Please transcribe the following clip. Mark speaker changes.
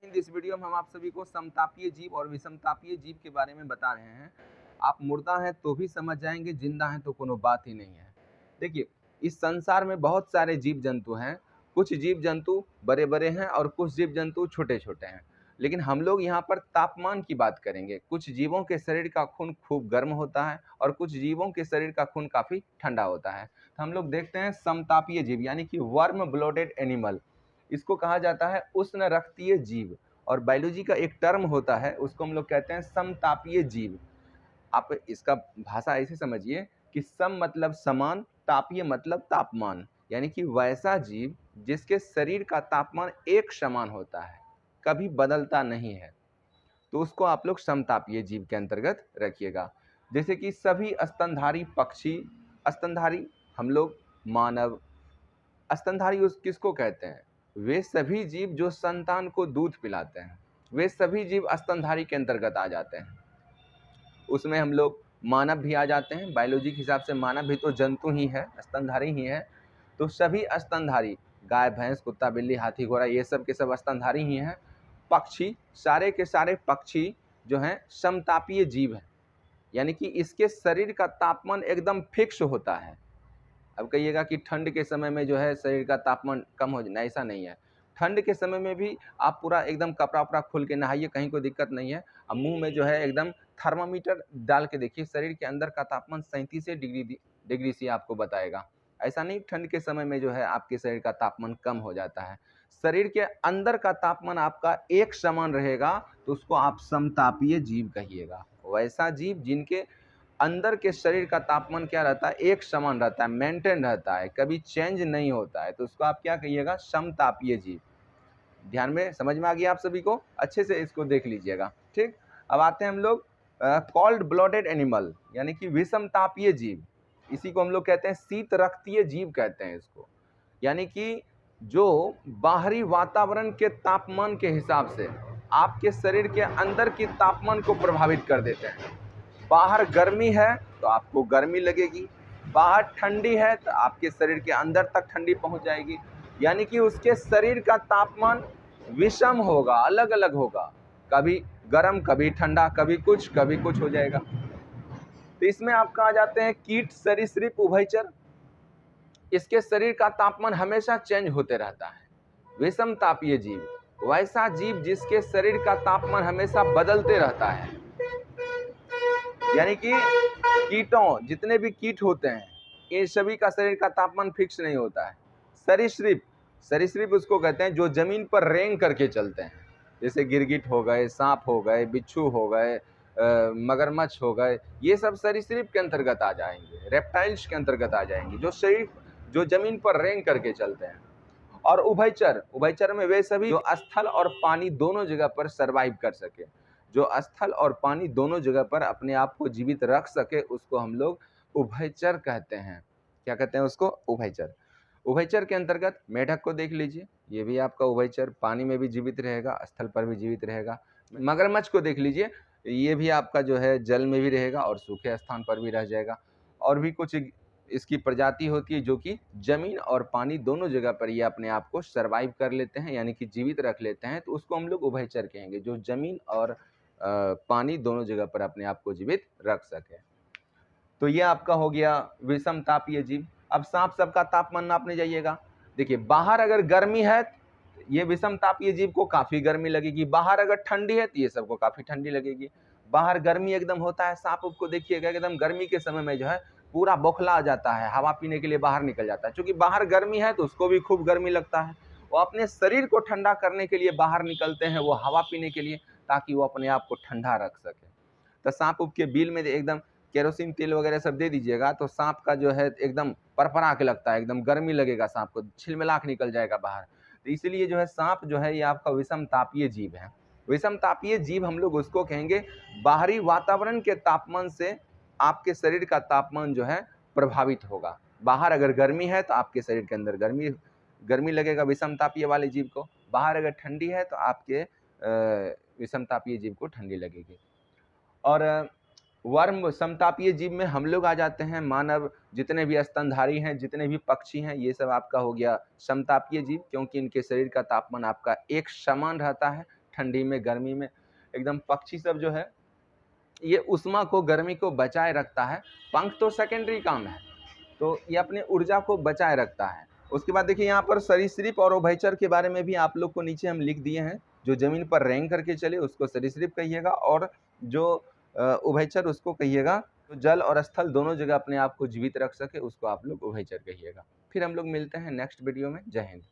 Speaker 1: इस वीडियो में हम आप सभी को समतापीय जीव और विषमतापीय जीव के बारे में बता रहे हैं। आप मुर्दा हैं तो भी समझ जाएंगे, जिंदा हैं तो कोनो बात ही नहीं है। देखिए, इस संसार में बहुत सारे जीव जंतु हैं। कुछ जीव जंतु बड़े बड़े हैं और कुछ जीव जंतु छोटे छोटे हैं। लेकिन हम लोग यहाँ पर तापमान की बात करेंगे। कुछ जीवों के शरीर का खून खूब गर्म होता है और कुछ जीवों के शरीर का खून काफी ठंडा होता है। तो हम लोग देखते हैं समतापीय जीव यानी कि वार्म ब्लडेड एनिमल, इसको कहा जाता है उष्ण रक्तीय जीव। और बायोलॉजी का एक टर्म होता है, उसको हम लोग कहते हैं समतापीय जीव। आप इसका भाषा ऐसे समझिए कि सम मतलब समान, तापीय मतलब तापमान, यानी कि वैसा जीव जिसके शरीर का तापमान एक समान होता है, कभी बदलता नहीं है, तो उसको आप लोग समतापीय जीव के अंतर्गत रखिएगा। जैसे कि सभी स्तनधारी पक्षी, स्तनधारी हम लोग, मानव, स्तनधारी उस किसको कहते हैं? वे सभी जीव जो संतान को दूध पिलाते हैं, वे सभी जीव स्तनधारी के अंतर्गत आ जाते हैं। उसमें हम लोग मानव भी आ जाते हैं। बायोलॉजी के हिसाब से मानव भी तो जंतु ही है, स्तनधारी ही है। तो सभी स्तनधारी, गाय भैंस कुत्ता बिल्ली हाथी घोड़ा, ये सब के सब स्तनधारी ही हैं। पक्षी, सारे के सारे पक्षी जो हैं समतापीय जीव हैं, यानी कि इसके शरीर का तापमान एकदम फिक्स होता है। अब कहिएगा कि ठंड के समय में जो है शरीर का तापमान कम हो जाए, ऐसा नहीं है। ठंड के समय में भी आप पूरा एकदम कपड़ा वपड़ा खोल के नहाइए, कहीं कोई दिक्कत नहीं है। अब मुंह में जो है एकदम थर्मामीटर डाल के देखिए, शरीर के अंदर का तापमान 37 डिग्री से आपको बताएगा। ऐसा नहीं ठंड के समय में जो है आपके शरीर का तापमान कम हो जाता है। शरीर के अंदर का तापमान आपका एक समान रहेगा, तो उसको आप समतापीय जीव कहिएगा। वैसा जीव जिनके अंदर के शरीर का तापमान क्या रहता है? एक समान रहता है, मेंटेन रहता है, कभी चेंज नहीं होता है, तो उसको आप क्या कहिएगा? समतापीय जीव। ध्यान में समझ में आ गया आप सभी को? अच्छे से इसको देख लीजिएगा। ठीक, अब आते हैं हम लोग कोल्ड ब्लडेड एनिमल यानी कि विषमतापीय जीव। इसी को हम लोग कहते हैं शीत रक्तीय जीव कहते हैं इसको, यानी कि जो बाहरी वातावरण के तापमान के हिसाब से आपके शरीर के अंदर की तापमान को प्रभावित कर देते हैं। बाहर गर्मी है तो आपको गर्मी लगेगी, बाहर ठंडी है तो आपके शरीर के अंदर तक ठंडी पहुंच जाएगी। यानी कि उसके शरीर का तापमान विषम होगा, अलग अलग होगा, कभी गर्म कभी ठंडा, कभी कुछ हो जाएगा। तो इसमें आपका आ जाते हैं कीट, सरीसृप, उभयचर। इसके शरीर का तापमान हमेशा चेंज होते रहता है। विषम तापीय जीव, वैसा जीव जिसके शरीर का तापमान हमेशा बदलते रहता है, यानी कि कीटों, जितने भी कीट होते हैं, इन सभी का शरीर का तापमान फिक्स नहीं होता है। सरीसृप, सरीसृप उसको कहते हैं जो जमीन पर रेंग करके चलते हैं, जैसे गिरगिट हो गए, सांप हो गए, बिच्छू हो गए, मगरमच्छ हो गए, ये सब सरीसृप के अंतर्गत आ जाएंगे, रेप्टाइल्स के अंतर्गत आ जाएंगे, जो जमीन पर रेंग करके चलते हैं। और उभयचर, उभयचर में वे सभी जो स्थल और पानी दोनों जगह पर सरवाइव कर सके, जो स्थल और पानी दोनों जगह पर अपने आप को जीवित रख सके, उसको हम लोग उभयचर कहते हैं। क्या कहते हैं उसको? उभयचर। उभयचर के अंतर्गत मेढक को देख लीजिए, ये भी आपका उभयचर, पानी में भी जीवित रहेगा, स्थल पर भी जीवित रहेगा। मगरमच्छ को देख लीजिए, ये भी आपका जो है जल में भी रहेगा और सूखे स्थान पर भी रह जाएगा। और भी कुछ इसकी प्रजाति होती है जो कि जमीन और पानी दोनों जगह पर ये अपने आप को सरवाइव कर लेते हैं, यानी कि जीवित रख लेते हैं, तो उसको हम लोग उभयचर कहेंगे, जो जमीन और पानी दोनों जगह पर अपने आप को जीवित रख सके। तो ये आपका हो गया विषम तापीय जीव। अब सांप सबका तापमान नापने जाइएगा। देखिए, बाहर अगर गर्मी है ये विषम तापीय जीव को काफी गर्मी लगेगी, बाहर अगर ठंडी है तो ये सबको काफी ठंडी लगेगी। बाहर गर्मी एकदम होता है, सांप को देखिएगा एकदम गर्मी के समय में जो है पूरा बौखला जाता है, हवा पीने के लिए बाहर निकल जाता है। क्योंकि बाहर गर्मी है तो उसको भी खूब गर्मी लगता है, वो अपने शरीर को ठंडा करने के लिए बाहर निकलते हैं, वो हवा पीने के लिए, ताकि वो अपने आप को ठंडा रख सके। तो सांप के बिल में एकदम केरोसिन तेल वगैरह सब दे दीजिएगा तो सांप का जो है एकदम परपरा के लगता है, एकदम गर्मी लगेगा, सांप को छिलमिला के निकल जाएगा बाहर। तो इसलिए जो है सांप जो है ये आपका विषम तापीय जीव है। विषम तापीय जीव हम लोग उसको कहेंगे बाहरी वातावरण के तापमान से आपके शरीर का तापमान जो है प्रभावित होगा। बाहर अगर गर्मी है तो आपके शरीर के अंदर गर्मी लगेगा विषम तापीय वाले जीव को, बाहर अगर ठंडी है तो आपके विषम तापीय जीव को ठंडी लगेगी। और वर्म समतापीय जीव में हम लोग आ जाते हैं, मानव, जितने भी स्तनधारी हैं, जितने भी पक्षी हैं, ये सब आपका हो गया समतापीय जीव, क्योंकि इनके शरीर का तापमान आपका एक समान रहता है, ठंडी में, गर्मी में एकदम पक्षी सब जो है ये ऊष्मा को, गर्मी को बचाए रखता है। पंख तो सेकेंडरी काम है, तो ये अपने ऊर्जा को बचाए रखता है। उसके बाद देखिए यहाँ पर सरीसृप और उभयचर के बारे में भी आप लोग को नीचे हम लिख दिए हैं। जो जमीन पर रेंग करके चले उसको सरीसृप कहिएगा, और जो उभयचर उसको कहिएगा। तो जल और स्थल दोनों जगह अपने आप को जीवित रख सके उसको आप लोग उभयचर कहिएगा। फिर हम लोग मिलते हैं नेक्स्ट वीडियो में। जय हिंद।